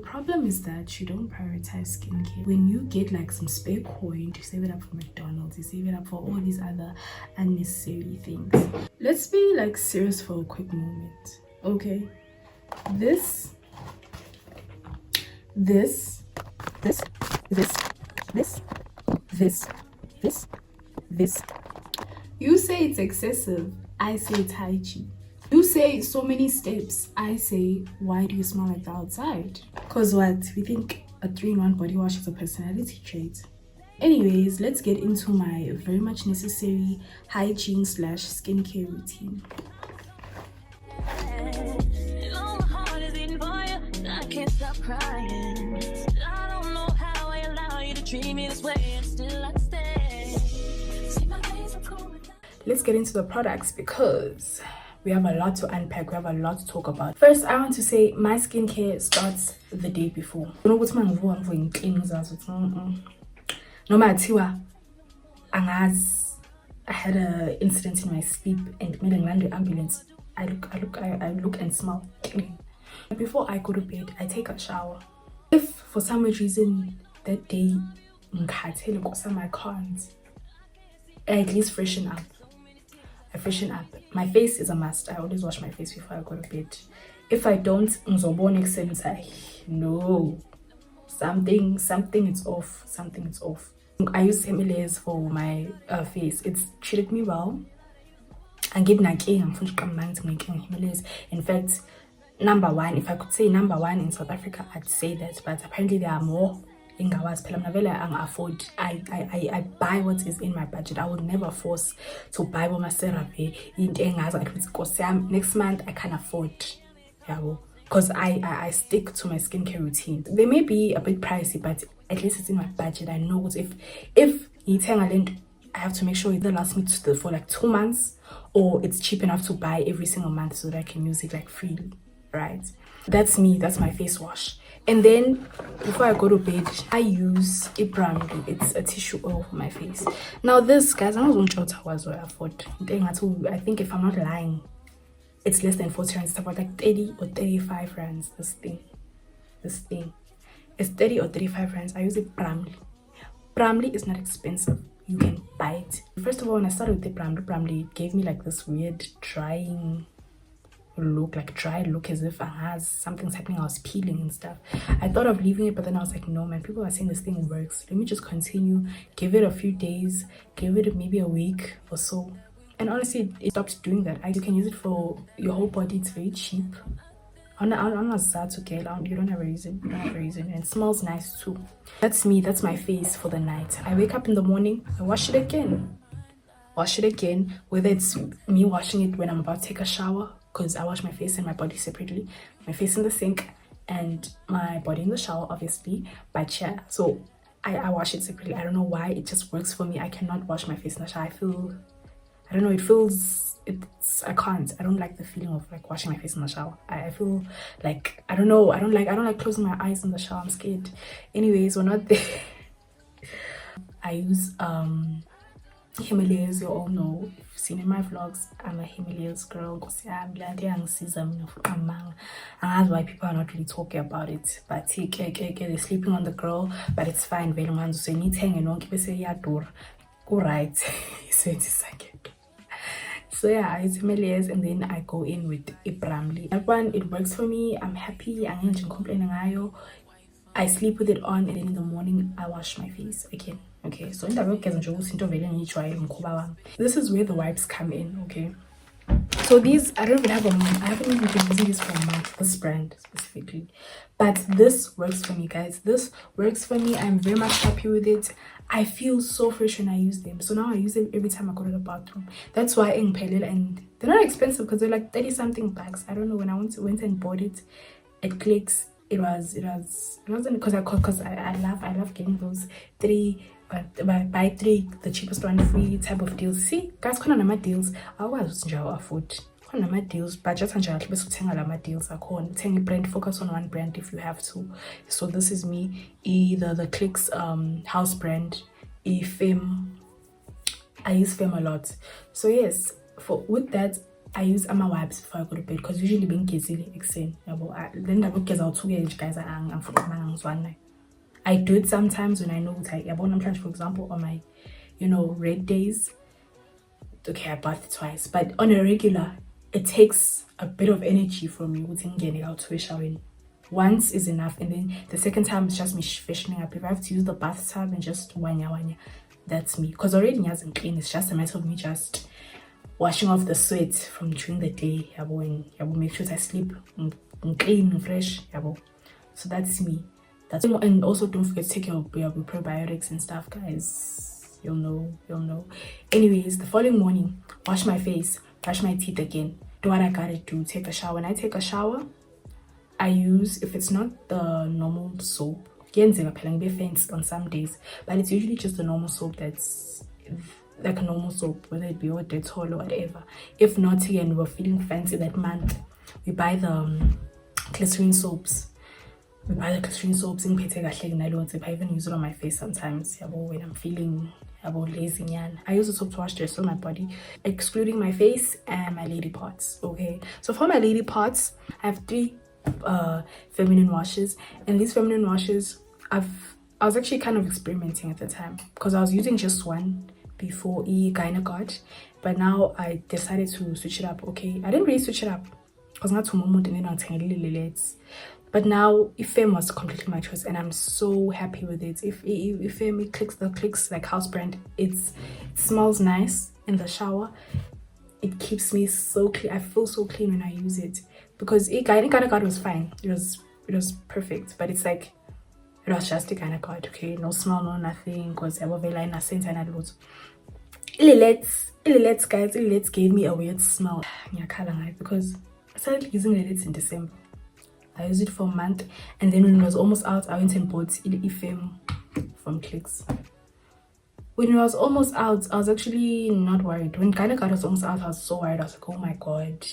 The problem is that you don't prioritize skincare. When you get like some spare coin, you save it up for McDonald's, you save it up for all these other unnecessary things. Let's be like serious for a quick moment, okay? This. You say it's excessive, I say it's hygiene. You say so many steps, I say why do you smell like the outside? Cause what? We think a 3-in-1 body wash is a personality trait. Anyways, let's get into my very much necessary hygiene / skincare routine. Let's get into the products because we have a lot to unpack, we have a lot to talk about. First, I want to say my skincare starts the day before. You know what's my no matter I had an incident in my sleep and made a land ambulance. I look and smell clean. Before I go to bed, I take a shower. If for some reason that day I can't, I at least freshen up. I freshen up. My face is a must. I always wash my face before I go to bed. If I don't, no, something is off. Something is off. I use Himalayas for my face. It's treated me well. I get Himalayas. In fact, number one, if I could say number one in South Africa, I'd say that. But apparently there are more. Afford. I buy what is in my budget. I will never force to buy my therapy next month. I can't afford, because I stick to my skincare routine. They may be a bit pricey, but at least it's in my budget. I know if I have to make sure it lasts me for like 2 months, or it's cheap enough to buy every single month so that I can use it like freely, right? That's me. That's my face wash. And then before I go to bed, I use Ibram. It's a tissue oil for my face. Now this, guys, I'm not going to afford. I think if I'm not lying, it's less than 40 rands. It's about like 30 or 35 rands. This thing. It's 30 or 35 rands. I use it Bramley. Bramley is not expensive. You can buy it. First of all, when I started with the Bramley, it gave me like this weird drying look, like dry look, as if something's happening. I was peeling and stuff. I thought of leaving it, but then I was like, no man, people are saying this thing works. Let me just continue, give it a few days, give it maybe a week or so. And honestly, it stopped doing that. You can use it for your whole body. It's very cheap. I'm not sad to get out. You don't have a reason. And it smells nice too. That's me. That's my face for the night. I wake up in the morning, I wash it again, whether it's me washing it when I'm about to take a shower, because I wash my face and my body separately. My face in the sink and my body in the shower, obviously. But yeah, so I wash it separately. I don't know why. It just works for me. I cannot wash my face in the shower. I don't know. I can't. I don't like the feeling of like washing my face in the shower. I feel like, I don't know. I don't like closing my eyes in the shower. I'm scared. Anyways, we're not there. I use Himalayas. You all know, if you've seen in my vlogs, I'm a Himalayas girl. I'm glad why people are not really talking about it, but they're sleeping on the girl, but it's fine. So you need to hang and keep say yeah door go right. So yeah, I use Himalayas and then I go in with Ibramli. That one, it works for me. I'm happy. I'm not complaining. I sleep with it on, and then in the morning I wash my face again. Okay, so in the work, this is where the wipes come in. Okay, so these, I haven't even been using this for a month, this brand specifically, but this works for me, guys. This works for me. I'm very much happy with it. I feel so fresh when I use them. So now I use them every time I go to the bathroom. That's why in Pelel, and they're not expensive because they're like 30 something bucks. I don't know, when I went and bought it at Clicks, it wasn't because I love getting those 3 but buy 3, the cheapest one free type of deals. See guys, my deals I was afford my deals, but just my deals are called brand. Focus on one brand if you have to. So this is me, either the Clicks house brand, Fem. I use Fem a lot. So yes, with that I use wipes before I go to bed because usually being gezile exen. Then I get out 2 guys I'm I do it sometimes when I know that I for example on my red days. Okay, I bath twice, but on a regular, it takes a bit of energy from me getting out to a shower. Once is enough, and then the second time is just me freshening up. If I have to use the bathtub and just wanya, that's me. Because already hasn't clean. It's just a matter of me just washing off the sweat from during the day. And make sure I sleep clean and fresh. So that's me. And also don't forget to take your probiotics and stuff, guys. You'll know. Anyways, the following morning, wash my face, brush my teeth again, do what I gotta do, take a shower. When I take a shower, I use, if it's not the normal soap, on some days, but it's usually just the normal soap that's like a normal soap, whether it be or Dettol or whatever. If not, again, we're feeling fancy that month, we buy the glycerin soaps. In I even use it on my face sometimes when I'm feeling lazy. I use the soap to wash the rest of my body, excluding my face and my lady parts. Okay, so for my lady parts, I have 3 feminine washes, and these feminine washes I was actually kind of experimenting at the time because I was using just one before Gynecart, but now I decided to switch it up. Okay, I didn't really switch it up because not to moment and then I'll but now Ifem was completely my choice, and I'm so happy with it. If Ifem clicks like house brand, it smells nice in the shower. It keeps me so clean. I feel so clean when I use it because Gynecart was fine. It was perfect, but it's like it was just a Gynecart. Okay, no smell, no nothing. Because I was very in a sense and I was. Illets guys, Illets gave me a weird smell. Because I started using Illets in December. I used it for a month, and then when it was almost out, I went and bought Ifem from Clicks. When it was almost out, I was actually not worried. When Gynecart was almost out, I was so worried. I was like, oh my god,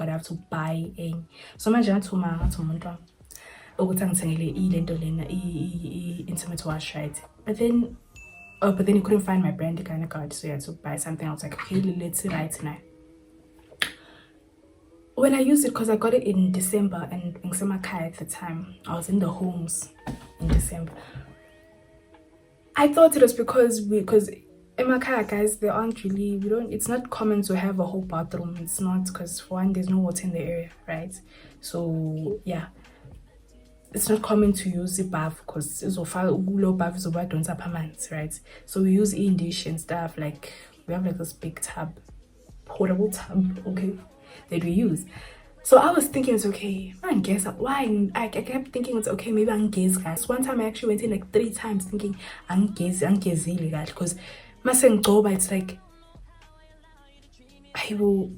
I have to buy a. So much intimate wash, right? But then you couldn't find my brand Gynecart, so you had to buy something. I was like, okay, let's right now. When I used it, because I got it in December, and in Semakaya at the time, I was in the homes in December. I thought it was because in Makaya, guys, there aren't really, it's not common to have a whole bathroom. It's not, because for one, there's no water in the area, right? So yeah, it's not common to use the bath because it's low bath is about don't per month, right? So we use dish and stuff, like we have like this big tub, portable tub, okay, that we use. So I was thinking it's okay. I guess why I kept thinking it's okay. Maybe I'm gaze, guys. One time I actually went in like 3 times thinking I'm gaze guys, because it's like,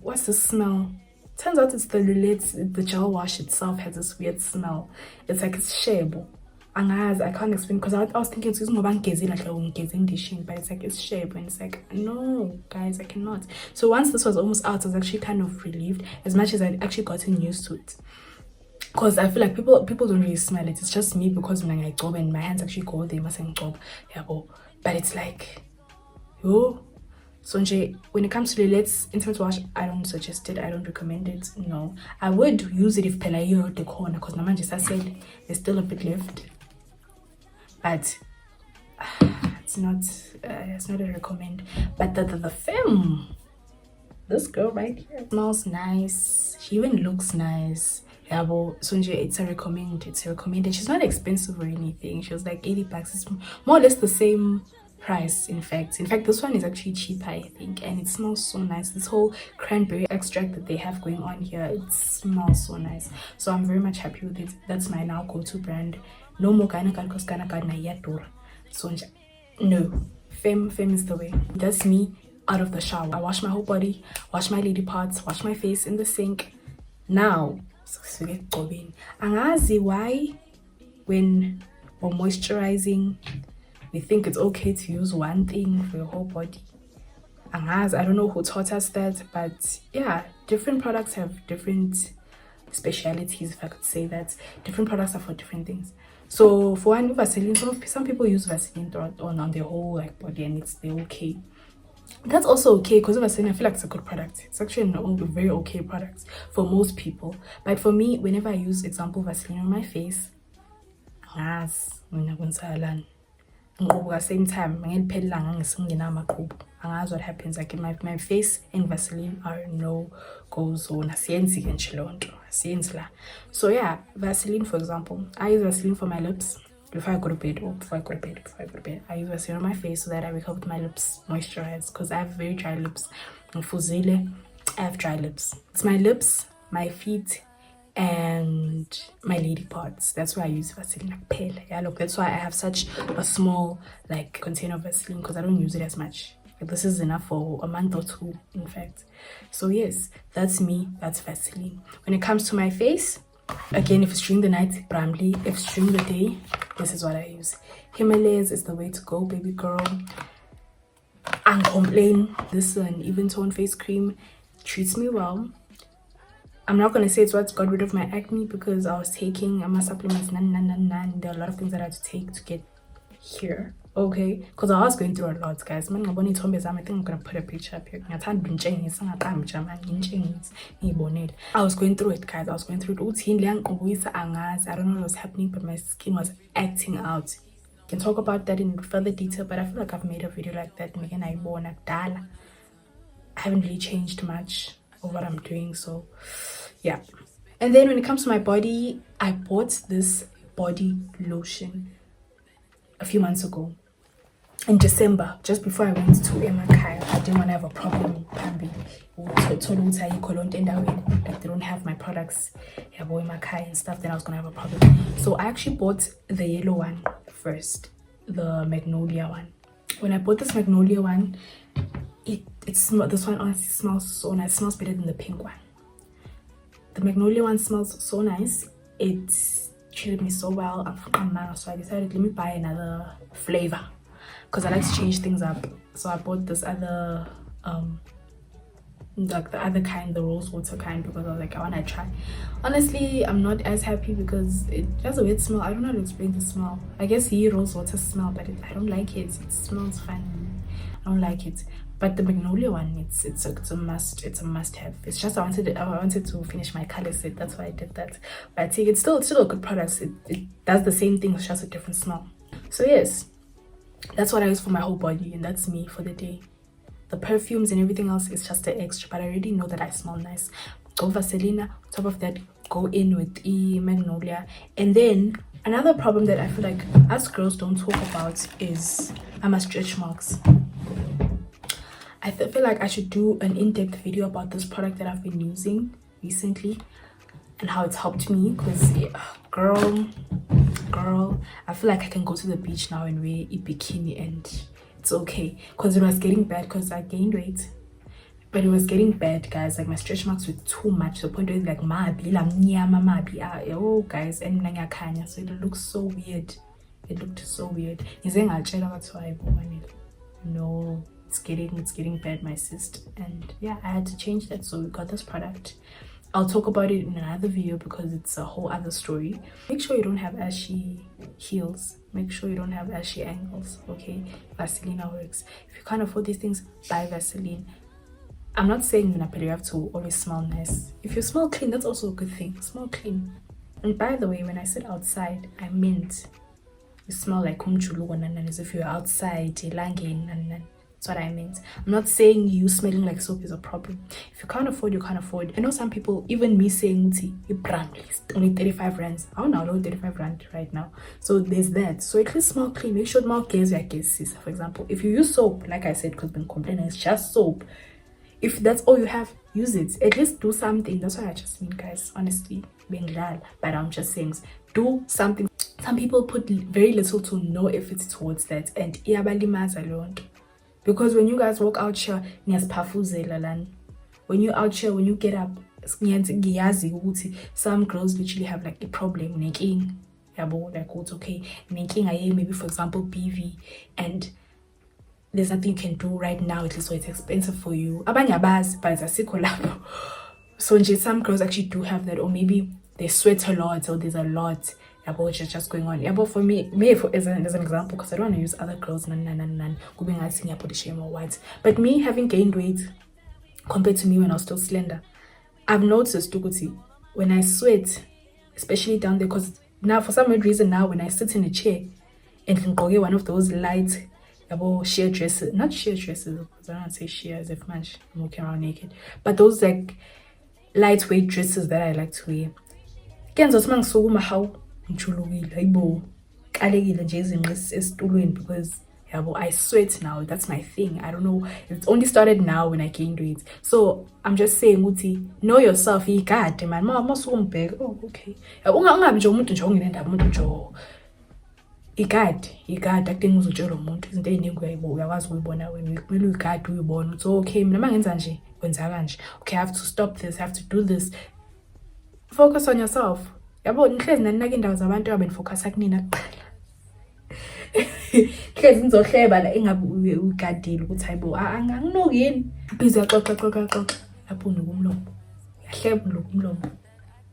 what's the smell? Turns out it's the gel wash itself has this weird smell. It's like it's shable. And I can't explain, because I was thinking it's more like dishing, but it's like it's shape, and it's like, no guys, I cannot. So once this was almost out, I was actually kind of relieved, as much as I'd actually gotten used to it, because I feel like people don't really smell it. It's just me, because when I job and my hands actually go, they mustn't job, but it's like, so when it comes to the intimate wash, I don't suggest it. I don't recommend it. No, I would use it if Pelayo the corner, because Naman just said there's still a bit left. But it's not a recommend. But the film, this girl right here smells nice. She even looks nice. So it's a recommend. It's a recommended. She's not expensive or anything. She was like $80. It's more or less the same price. In fact, this one is actually cheaper, I think, and it smells so nice. This whole cranberry extract that they have going on here, it smells so nice. So I'm very much happy with it. That's my now go-to brand. No more Gynecart, because Gynecart na yatura. So no, Fem is the way. That's me out of the shower. I wash my whole body, wash my lady parts, wash my face in the sink. Now, so get going. Angazi why when we're moisturizing, we think it's okay to use one thing for your whole body. Angazi, I don't know who taught us that, but yeah, different products have different specialities, if I could say that. Different products are for different things. So for one, Vaseline, some people use Vaseline on their whole like body, and they're okay. That's also okay, because of I feel like it's a good product. It's actually a very okay product for most people. But for me, whenever I use example Vaseline on my face, at the same time, what happens. Like my face and Vaseline are no go zone. So yeah, Vaseline, for example, I use Vaseline for my lips before I go to bed, or before I go to bed. I use Vaseline on my face so that I wake up with my lips moisturized, because I have very dry lips. I have dry lips. It's my lips, my feet, and my lady parts. That's why I use Vaseline like pale. Yeah, look, that's why I have such a small like container of Vaseline, because I don't use it as much. Like, this is enough for a month or two, in fact. So yes, that's me. That's Vaseline. When it comes to my face, again, if it's during the night, Bramley. If it's during the day, this is what I use. Himalayas is the way to go, baby girl. And complain. This is an even tone face cream. Treats me well. I'm not going to say it's what's got rid of my acne, because I was taking my supplements. There are a lot of things that I had to take to get here. Okay, because I was going through a lot, guys. I think I'm going to put a picture up here. I was going through it, guys. I was going through it. I don't know what was happening, but my skin was acting out. Can talk about that in further detail, but I feel like I've made a video like that. I haven't really changed much of what I'm doing, so yeah. And then when it comes to my body, I bought this body lotion a few months ago in December, just before I went to Emakaya. I didn't want to have a problem. Like, they don't have my products and stuff, then I was gonna have a problem. So I actually bought the yellow one first, the magnolia one. When I bought this magnolia one, this one honestly smells so nice. It smells better than the pink one. The magnolia one smells so nice. It treated me so well. So I decided, let me buy another flavor, because I like to change things up. So I bought this other like the other kind, the rose water kind, because I was like, I want to try. Honestly, I'm not as happy because it has a weird smell. I don't know how to explain the smell. I guess rose water smell, but I don't like it. It smells fun. I don't like it. But the magnolia one, it's a must. It's a must have. It's just I wanted to finish my color set. That's why I did that. But I think it's still a good product. It does the same thing. It's just a different smell. So yes, that's what I use for my whole body, and that's me for the day. The perfumes and everything else is just the extra, but I already know that I smell nice. Go Vaseline. On top of that, go in with magnolia. And then another problem that I feel like us girls don't talk about is my stretch marks. I feel like I should do an in-depth video about this product that I've been using recently and how it's helped me, because girl, I feel like I can go to the beach now and wear a bikini and it's okay, because it was getting bad, because I gained weight, but it was getting bad, guys. Like, my stretch marks were too much to the point where it's like oh guys, and so it looks so weird. It looked so weird. No, it's getting bad, my cyst, and yeah, I had to change that. So we got this product. I'll talk about it in another video because it's a whole other story. Make sure you don't have ashy heels. Make sure you don't have ashy ankles, okay? Vaseline works. If you can't afford these things, buy Vaseline. I'm not saying you have to always smell nice. If you smell clean, that's also a good thing. Smell clean. And by the way, when I said outside, I meant you smell like as if you're outside, that's what I meant. I'm not saying you smelling like soap is a problem. If you can't afford, you can't afford. I know some people, even me saying your brand list only 35 rands. I don't know, 35 rand right now. So there's that. So at least smell clean. Make sure mouth cares your cases. For example, if you use soap, like I said, because been complaining, it's just soap. If that's all you have, use it. At least do something. That's what I just mean, guys. Honestly, being glad. But I'm just saying, do something. Some people put very little to no effort towards that, and alone. Because when you guys walk out here, when you're out here, when you get up, some girls literally have like a problem making, like what's okay, making maybe for example BV, and there's nothing you can do right now, at least, so it's expensive for you. So some girls actually do have that, or maybe they sweat a lot, or there's a lot which is just going on. For me, as an example, because I don't want to use other girls, body shame or what. But me having gained weight compared to me when I was still slender, I've noticed, Tukuti, when I sweat, especially down there, because now for some weird reason now when I sit in a chair and can go get one of those light sheer dresses, not sheer dresses, because I don't want to say sheer as if much I'm walking around naked, but those like lightweight dresses that I like to wear. Because I sweat now. That's my thing. I don't know. It's only started now when I gained weight. So I'm just saying, Muti, know yourself. God, man. Oh, okay. Igadi acting uzutshela umuntu izinto eziningi uyakwazi ukuyibona wena kumele uyigadi uyibone so okay mina mangenza nje kwenza kanje okay I have to stop this, I have to do this. Focus on yourself. Nihlezi naninaka indawo zabantu abenifocus kunina kuqala. Hlezi nizohleba la engabe ugadile ukuthi hayibo anginoki yini busy xoxa lapho nokumlomo yahleba nokumlomo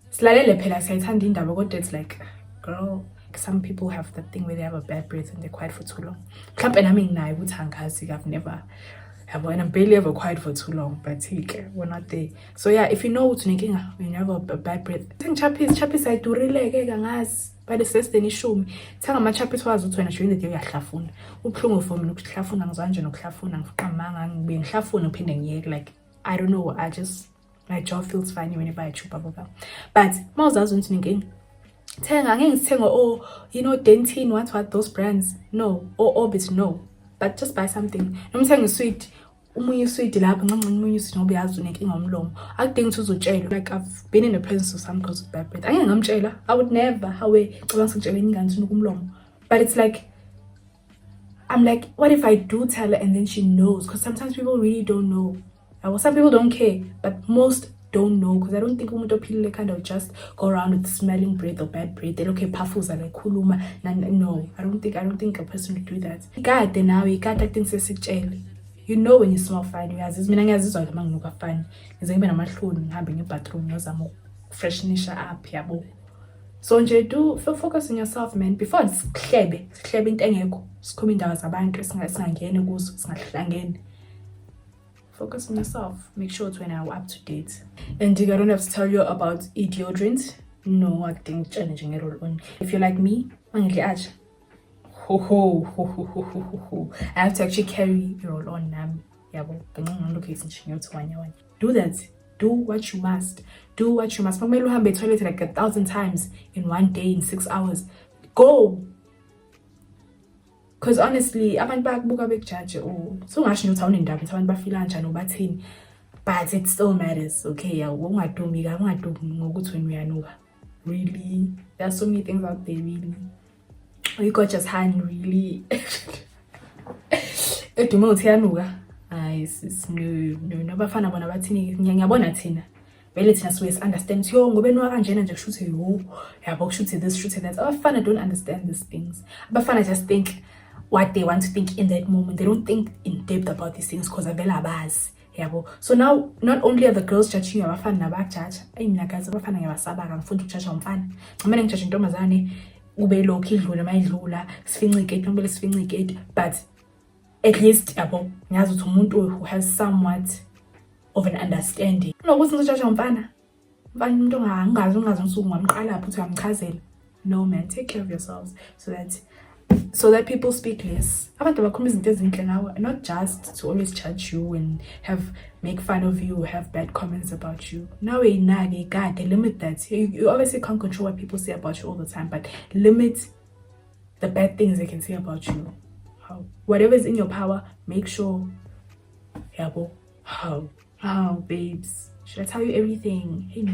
silalele phela siyayithanda indaba kodwa it's like girl, some people have that thing where they have a bad breath and they're quiet for too long. I've never and I'm barely ever quiet for too long, but we're not there. So yeah, if you know when you have a bad breath, chappies I do really by the system issue me. Tell my chappies was when I during the day yahlafuna. Ubuhlungu for me ukuhlafuna ngizanje nokuhlafuna ngiqamanga ngibe ngihlafuna uphinde ngiyeke like I don't know, my jaw feels funny whenever I chew bubblegum. But mawuzazi ukuthi inkinga Dentine, what those brands, no, or Orbit, no, but just buy something. I'm saying sweet, sweet like I've been in the presence of some girls with bad breath. I would never, but it's like I'm like, what if I do tell her and then she knows? Because sometimes people really don't know. Some people don't care, but most don't know, because I don't think umuntu kind of just go around with smelling breath or bad breath. They're okay, pafuza like kuluma. No, I don't think a person would do that. God, then now you got that thing says you know when you smell fine. You guys, mina ngiyazizwa noma nginuka fine. Ngize ngibe namahloni ngihambe ngebathroom ngizama freshenisha up yabo. So nje do focus on yourself, man. Before sihlebe into engekho, sikhuma indawo zabantu esingangene kuzo, singahlangene. Focus on yourself. Make sure it's when I'm up to date. And I don't have to tell you about deodorant. No, I think challenging it all. If you're like me, I have to actually carry your roll on. Do that. Do what you must. Do what you must. Maybe you have been toilet like 1,000 times in one day in 6 hours. Go. Because honestly, abantu bakubuka bekujudge so ngasho nje uthawuna indaba abantu bafila kanjani ubathini, but it still matters. Okay, ungadumi ngokuthi wena uyanuka. Really, there's so many things out there. Really, you got just hand really edume uthi yanuka. It's no bafana bona bathini ngiyabona thina vele thina siwe understand ngoba enuka kanjena nje kushuthi kushuthi this kushuthi that. Abafana don't understand these things. Abafana just think what they want to think in that moment. They don't think in depth about these things because abela abazi. So now not only are the girls judging abafana nabajudge, mina guys abafana ngiyabasaba ngifunda ukujudge umfana. Ngamane ngijudge intombazane ube lokho idlula mayidlula sifince iketi noma sifince iketi, but at least ngiyazi ukuthi umuntu who has somewhat of an understanding. Nokuthi ngijudge umfana umuntu ungazi ngisuku ngamqala futhi ngamchazela. No man, take care of yourselves so that people speak less. Abantu bakhuluma izinto ezinhle ngawe, not just to always judge you and make fun of you or have bad comments about you. Now God, limit that. You obviously can't control what people say about you all the time, but limit the bad things they can say about you. Whatever is in your power, make sure. How babes, should I tell you everything? Hey,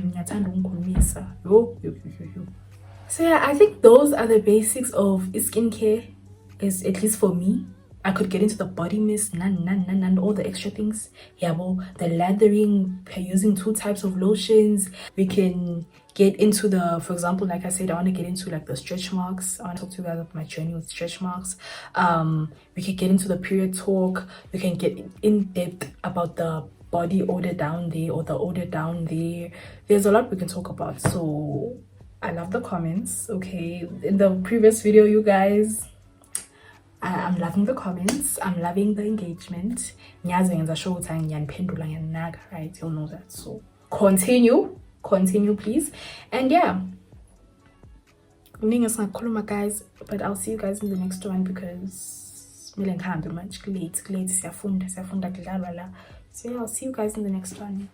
so yeah, I think those are the basics of skincare, is at least for me. I could get into the body mist, all the extra things. The lathering, using 2 types of lotions. We can get into for example, like I said, I want to get into like the stretch marks. I want to talk to you guys about my journey with stretch marks. We can get into the period talk. We can get in depth about the body odor down there or the odor down there. There's a lot we can talk about. So I love the comments. Okay, in the previous video, you guys, I'm loving the comments, I'm loving the engagement. Right, you'll know that. So continue, please. And yeah, guys, but I'll see you guys in the next one, because much late. So yeah, I'll see you guys in the next one.